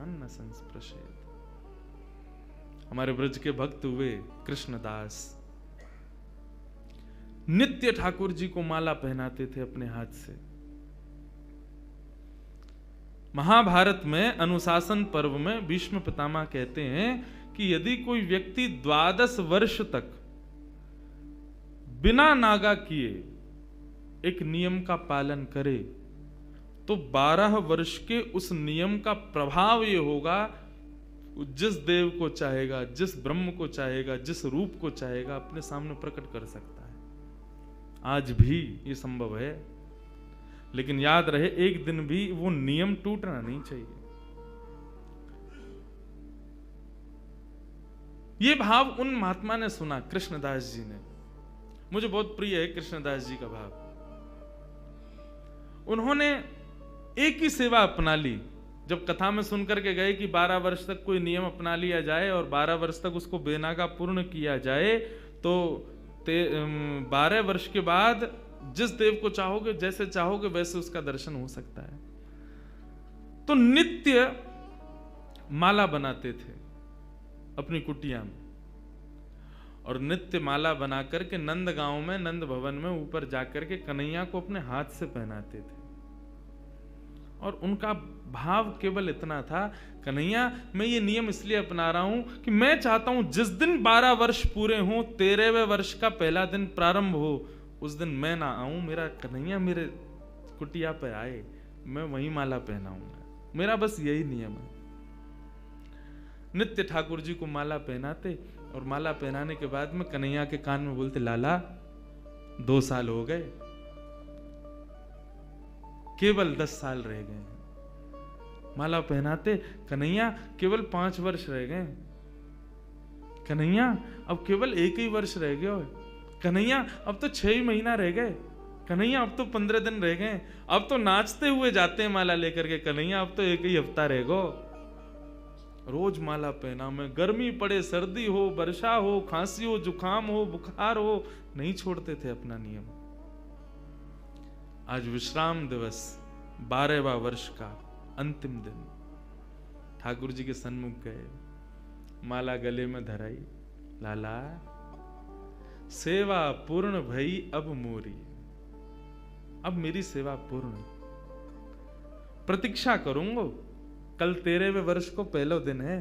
पुराण न संस्पृशेत। हमारे ब्रज के भक्त हुए कृष्णदास, नित्य ठाकुर जी को माला पहनाते थे अपने हाथ से। महाभारत में अनुशासन पर्व में भीष्म पितामह कहते हैं कि यदि कोई व्यक्ति 12 वर्ष तक बिना नागा किए एक नियम का पालन करे तो 12 वर्ष के उस नियम का प्रभाव ये होगा, जिस देव को चाहेगा, जिस ब्रह्म को चाहेगा, जिस रूप को चाहेगा अपने सामने प्रकट कर सकता है। आज भी ये संभव है, लेकिन याद रहे एक दिन भी वो नियम टूटना नहीं चाहिए। ये भाव उन महात्मा ने सुना, कृष्णदास जी ने। मुझे बहुत प्रिय है कृष्णदास जी का भाव। उन्होंने एक ही सेवा अपना ली। जब कथा में सुनकर के गए कि 12 वर्ष तक कोई नियम अपना लिया जाए और 12 वर्ष तक उसको बेनागा पूर्ण किया जाए, तो 12 वर्ष के बाद जिस देव को चाहोगे, जैसे चाहोगे वैसे उसका दर्शन हो सकता है। तो नित्य माला बनाते थे अपनी कुटिया में, और नित्य माला बना करके नंद गांव में, नंद भवन में ऊपर जाकर के कन्हैया को अपने हाथ से पहनाते थे। और उनका भाव केवल इतना था, कन्हैया मैं ये नियम इसलिए अपना रहा हूं कि मैं चाहता हूं जिस दिन 12 वर्ष पूरे हों, 13वें वर्ष का पहला दिन प्रारंभ हो, उस दिन मैं ना आऊं, मेरा कन्हैया मेरे कुटिया पे आए, मैं वही माला पहनाऊंगा। मेरा बस यही नियम है। नित्य ठाकुर जी को माला पहनाते, और माला पहनाने के बाद में कन्हैया के कान में बोलते, लाला 2 साल हो गए, केवल 10 साल रह गए। माला पहनाते, कन्हैया केवल 5 वर्ष रह गए, कन्हैया अब केवल 1 ही वर्ष रह गए, कन्हैया अब तो 6 ही महीना रह गए, कन्हैया अब तो 15 दिन रह गए, अब तो नाचते हुए जाते हैं माला लेकर के, कन्हैया अब तो 1 ही हफ्ता रह गो। रोज माला पहना में, गर्मी पड़े, सर्दी हो, वर्षा हो, खांसी हो, जुकाम हो, बुखार हो, नहीं छोड़ते थे अपना नियम। आज विश्राम दिवस, 12वां वर्ष का अंतिम दिन, ठाकुर जी के सन्मुख गए, माला गले में धराई, लाला सेवा पूर्ण भई अब मोरी, अब मेरी सेवा पूर्ण, प्रतीक्षा करूंगो, कल 13वें वर्ष को पहला दिन है,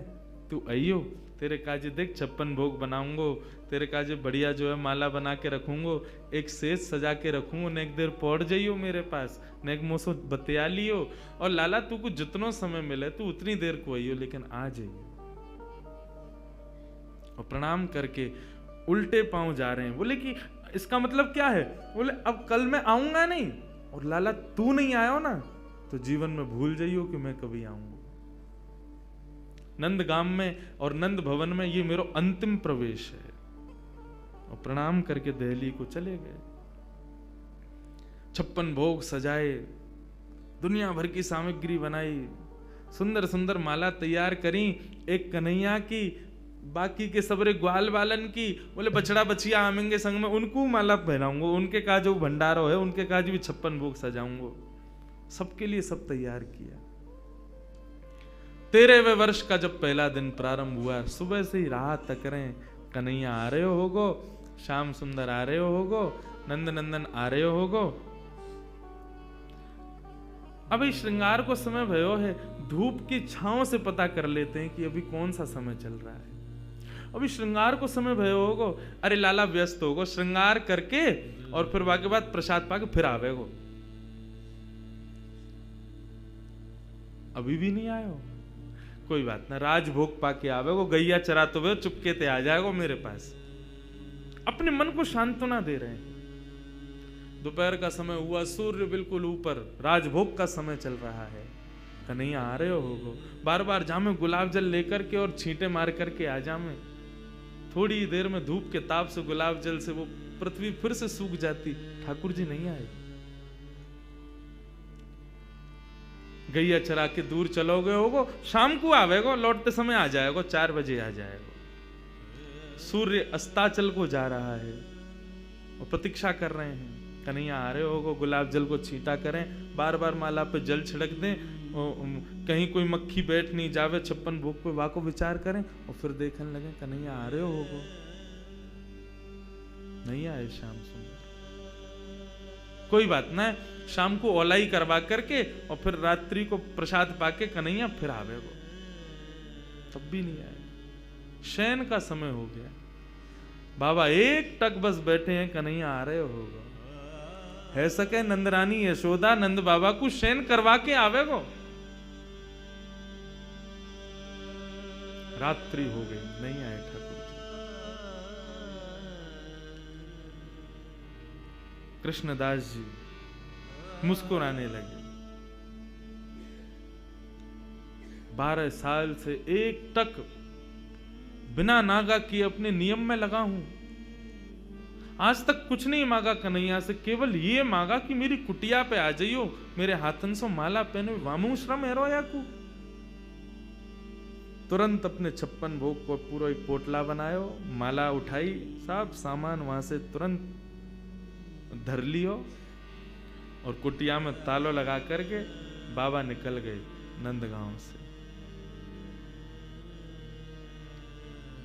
तू आइयो, तेरे काजे देख 56 भोग बनाऊंगो, तेरे काजे बढ़िया जो है माला बना के रखूंगो, एक सेज सजा के रखूंगो, न एक देर पौड़ जाइयो मेरे पास, न एक मोसो बतिया लियो, और लाला तू को जितनो समय मिले तू उतनी देर को आइयो, लेकिन आ जाइयो। और प्रणाम करके उल्टे पांव जा रहे हैं। बोले कि इसका मतलब क्या है? बोले अब कल मैं आऊंगा नहीं, और लाला तू नहीं आयो ना तो जीवन में भूल जाइयो कि मैं कभी आऊंगा। नंदगाम में और नंद भवन में ये मेरा अंतिम प्रवेश है। और प्रणाम करके दिल्ली को चले गए। 56 भोग सजाए, दुनिया भर की सामग्री बनाई, सुंदर सुंदर माला तैयार करी, एक कन्हैया की, बाकी के सबरे ग्वाल बालन की। बोले बछड़ा बछिया आमेंगे संग में, उनको माला पहनाऊंगा, उनके का जो भंडारो है उनके का भी 56 भोग सजाऊंगा। सबके लिए सब तैयार किया। 13वें वर्ष का जब पहला दिन प्रारंभ हुआ, सुबह से ही राह तक रहे, कन्हैया आ रहे होगो, श्याम सुंदर आ रहे होगो, नंद नंदन आ रहे होगो। अभी श्रृंगार को समय भयो है, धूप की छांव से पता कर लेते हैं कि अभी कौन सा समय चल रहा है। अभी श्रृंगार को समय भयो होगो, अरे लाला व्यस्त होगो, श्रृंगार करके और फिर बाकी बाद प्रसाद पाके फिर आवेगो। अभी भी नहीं आयो, कोई बात ना, राजभोग पाके आवेगो, गैया चराते हुए चुपके ते आ जाएगो मेरे पास। अपने मन को सांत्वना दे रहे हैं। दोपहर का समय हुआ, सूर्य बिल्कुल ऊपर, राजभोग का समय चल रहा है। कन्हैया आ रहे होगो, बार बार जामे गुलाब जल लेकर के और छींटे मार करके आ जामे। थोड़ी देर में धूप के ताप से, गुलाब जल से वो पृथ्वी फिर से सूख जाती, ठाकुर जी नहीं आए। गैया चरा के दूर चलोगे होगो, शाम को आवेगो, लौटते समय आ जाएगो, 4 बजे आ जाएगो। सूर्य अस्ताचल को जा रहा है और प्रतीक्षा कर रहे हैं। कन्हैया आ रहे होगो, गुलाब जल को छींटा करें, बार बार माला पे जल छिड़क दें, कहीं कोई मक्खी बैठ नहीं जावे 56 भोग पे, वाको विचार करें और फिर देखने लगे कन्हैया आ रहे होगो, नहीं आए श्याम सुंदर। कोई बात ना, शाम को ओलाई करवा करके और फिर रात्रि को प्रसाद पाके कन्हैया फिर आवे वो, तब भी नहीं आए। शयन का समय हो गया, बाबा एक टक बस बैठे हैं, कन्हैया आ रहे होगा। है सके नंदरानी यशोदा नंद बाबा को शयन करवा के आवे गो। रात्रि हो गई, नहीं आए ठाकुर जी। कृष्णदास जी मुस्कुराने लगे। 12 साल से एक टक बिना नागा किए अपने नियम में लगा हूं, आज तक कुछ नहीं मांगा कन्हैया से, केवल ये मांगा कि मेरी कुटिया पे आ जाइयो, मेरे हाथन से माला पहने, वामू श्रम है रोया को। तुरंत अपने 56 भोग को पूरा एक पोटला बनायो, माला उठाई, सब सामान वहां से तुरंत धर लियो और कुटिया में तालो लगा करके बाबा निकल गए नंदगांव से।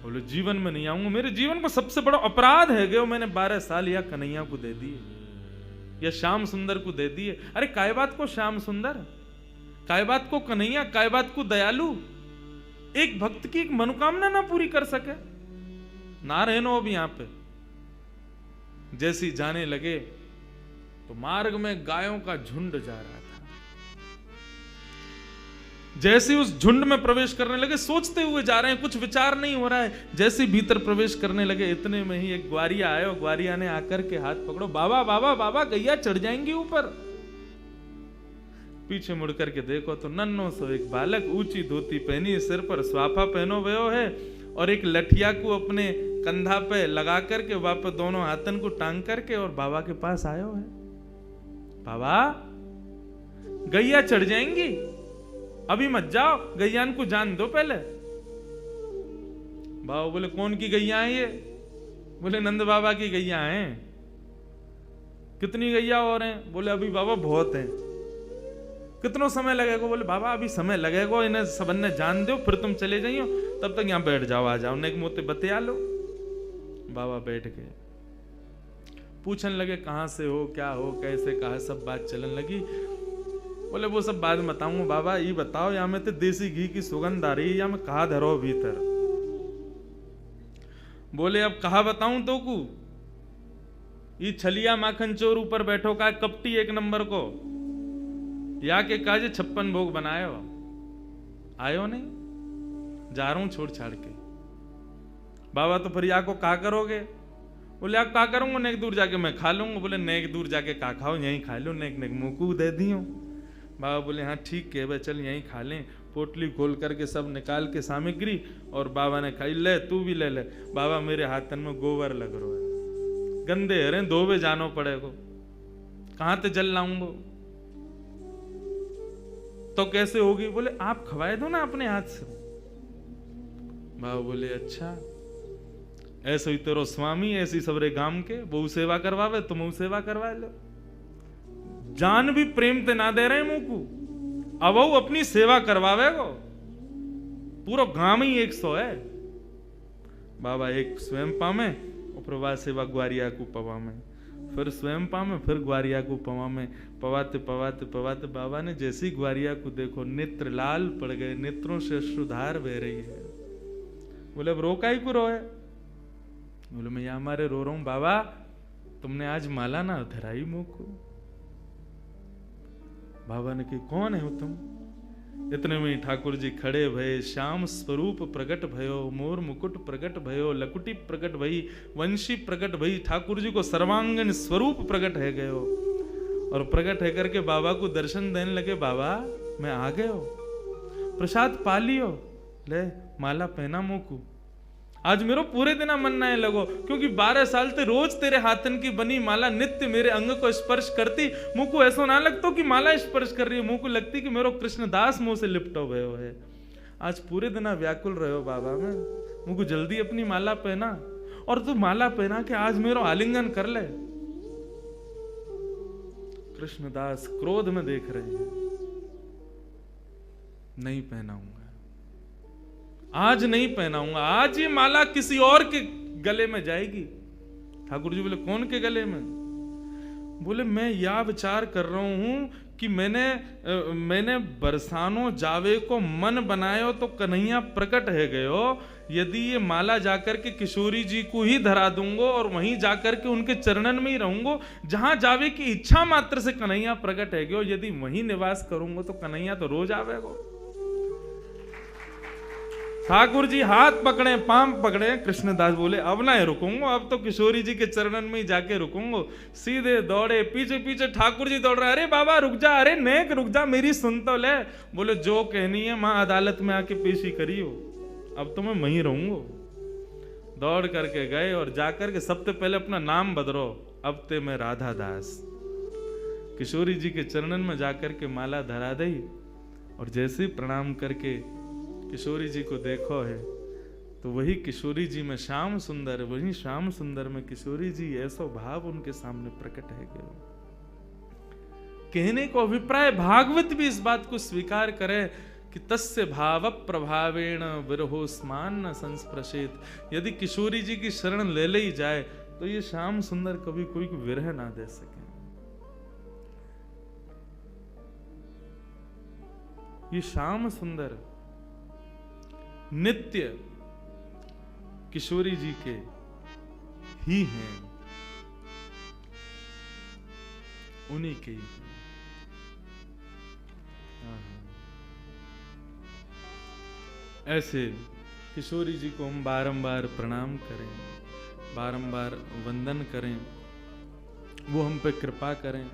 बोले जीवन में नहीं आऊंगा, मेरे जीवन को सबसे बड़ा अपराध है गयो, मैंने 12 साल या कन्हैया को दे दिए या श्याम सुंदर को दे दिए। अरे काय बात को श्याम सुंदर, काय बात को कन्हैया, काय बात को दयालु, एक भक्त की एक मनोकामना ना पूरी कर सके। ना रहनो अब यहां पे। जैसी जाने लगे तो मार्ग में गायों का झुंड जा रहा था। जैसे उस झुंड में प्रवेश करने लगे, सोचते हुए जा रहे हैं, कुछ विचार नहीं हो रहा है। जैसे भीतर प्रवेश करने लगे, इतने में ही एक ग्वारिया आया और ग्वारिया ने आकर के हाथ पकड़ो, बाबा बाबा बाबा गैया चढ़ जाएंगी ऊपर। पीछे मुड़ करके देखो तो नन्नो सो एक बालक, ऊंची धोती पहनी, सिर पर स्वाफा पहनो भयो है और एक लठिया को अपने कंधा पे लगा करके वापस दोनों हाथन को टांग करके और बाबा के पास आयो है। बाबा गैया चढ़ जाएंगी, अभी मत जाओ, गैयान को जान दो पहले। बाबा बोले कौन की गैया है ये? बोले नंद बाबा की गैया हैं। कितनी गैया और हैं? बोले अभी बाबा बहुत हैं। कितना समय लगेगा? बोले बाबा अभी समय लगेगा, इन्हें सबन ने जान दो, फिर तुम चले जाइयो, तब तक यहाँ बैठ जाओ, आ जाओ, नेक मोते बतिया लो। बाबा बैठ गए, पूछने लगे कहां से हो, क्या हो, कैसे, कहा, सब बात चलने लगी। बोले वो सब बाद में बताऊंगा बाबा, ये बताओ यहाँ में तो देसी घी की सुगंध आ रही है, या मैं कहा धरो भीतर? बोले अब कहा बताऊं तो को, ये छलिया माखन चोर ऊपर बैठो का कपटी एक नंबर को, या के काजे 56 भोग बनायो, आयो नहीं, जा रहा हूं छोड़ छाड़ के। बाबा तो फिर या को का करोगे? बोले आप का करूंगा, नेक दूर जाके मैं खा लूंगा। बोले नेक दूर जाके का खाओ, यहीं खा लो, नेक नेक मुंह को दे दियो। बाबा बोले हाँ ठीक है भाई, चल यहीं खा लें। पोटली खोल करके सब निकाल के सामग्री और बाबा ने खाई। ले तू भी ले ले। बाबा मेरे हाथन में गोबर लग रहा है, गंदे हरे, धोबे जानो पड़ेगो, कहां ते जल लाऊंगो? तो कैसे होगी? बोले आप खवाए दो ना अपने हाथ से। बाबा बोले अच्छा, ऐसे ही तेरो स्वामी, ऐसी सबरे गांव के बहु सेवा करवावे, तुम सेवा करवा लो। जान भी प्रेम ते ना दे रहे मुंह को, अब वो अपनी सेवा करवावे गो। पूरा गांव ही 100 है। बाबा एक स्वयं पामे और प्रभा सेवा ग्वारिया को पवा में, फिर स्वयं पामे, फिर ग्वारिया को पवा में। पवाते पवाते पवाते बाबा ने जैसी ग्वारिया को देखो, नेत्र लाल पड़ गए, नेत्रों से अश्रुधार बह रही है। बोले अब रोका ही को रोए? बोले मैं यहां हमारे रो रहा हूं बाबा, तुमने आज माला ना धराई मुंह को। बाबा ने कही कौन है तुम? इतने में ठाकुर जी खड़े भये, श्याम स्वरूप प्रकट भयो, मोर मुकुट प्रकट भयो, लकुटी प्रकट भई, वंशी प्रकट भई। ठाकुर जी को सर्वांगन स्वरूप प्रकट है गयो और प्रकट है करके बाबा को दर्शन देने लगे। बाबा मैं आ गयो, प्रसाद पा लियो, ले माला पहना मुंह को। आज मेरो पूरे दिन मन ना लगो, क्योंकि 12 साल ते रोज तेरे हाथन की बनी माला नित्य मेरे अंग को स्पर्श करती। मुंह को ऐसा ना लगता कि माला स्पर्श कर रही है, मुंह को लगती कि मेरो कृष्णदास मुंह से लिपटो भयो है। आज पूरे दिन व्याकुल रहो बाबा में, मुंह को जल्दी अपनी माला पहना, और तू माला पहना के आज मेरो आलिंगन कर ले। कृष्णदास क्रोध में देख रहे हैं। नहीं पहनाऊंगा, आज नहीं पहनाऊंगा, आज ये माला किसी और के गले में जाएगी। ठाकुर जी बोले कौन के गले में? बोले मैं यह विचार कर रहा हूं कि मैंने बरसानो जावे को मन बनायो तो कन्हैया प्रकट है गयो। यदि ये माला जाकर के किशोरी जी को ही धरा दूंगा और वहीं जाकर के उनके चरणन में ही रहूंगा, जहां जावे की इच्छा मात्र से कन्हैया प्रकट है गयो। यदि वहीं निवास करूंगा तो कन्हैया तो रोज आवेगो। ठाकुर जी हाथ पकड़े, पांव पकड़े। कृष्णदास बोले अब ना रुकूंगा, अब तो किशोरी जी के चरणन में ही जाके रुकूंगा। सीधे दौड़े, पीछे पीछे ठाकुर जी दौड़ रहे। अरे बाबा रुक जा, अरे नेक रुक जा, मेरी सुन तो ले। बोले जो कहनी है मां अदालत में आके पेशी करियो, अब तो मैं वहीं रहूंगा। दौड़ करके गए और जाकर के सबसे पहले अपना नाम बदलो, अब ते मैं राधा दास। किशोरी जी के चरणन में जाकर के माला धरा दी और जैसे ही प्रणाम करके किशोरी जी को देखो है तो वही किशोरी जी में श्याम सुंदर, वही श्याम सुंदर में किशोरी जी, ऐसा भाव उनके सामने प्रकट है गयो। कहने को अभिप्राय भागवत भी इस बात को स्वीकार करे कि तस्य भाव प्रभावेण विरहोस्मान न संस्पृशेत। यदि किशोरी जी की शरण ले ली जाए तो ये श्याम सुंदर कभी कोई को विरह ना दे सके। ये श्याम सुंदर नित्य किशोरी जी के ही हैं, उन्हीं के ही हैं। ऐसे किशोरी जी को हम बारंबार प्रणाम करें, बारंबार वंदन करें, वो हम पे कृपा करें।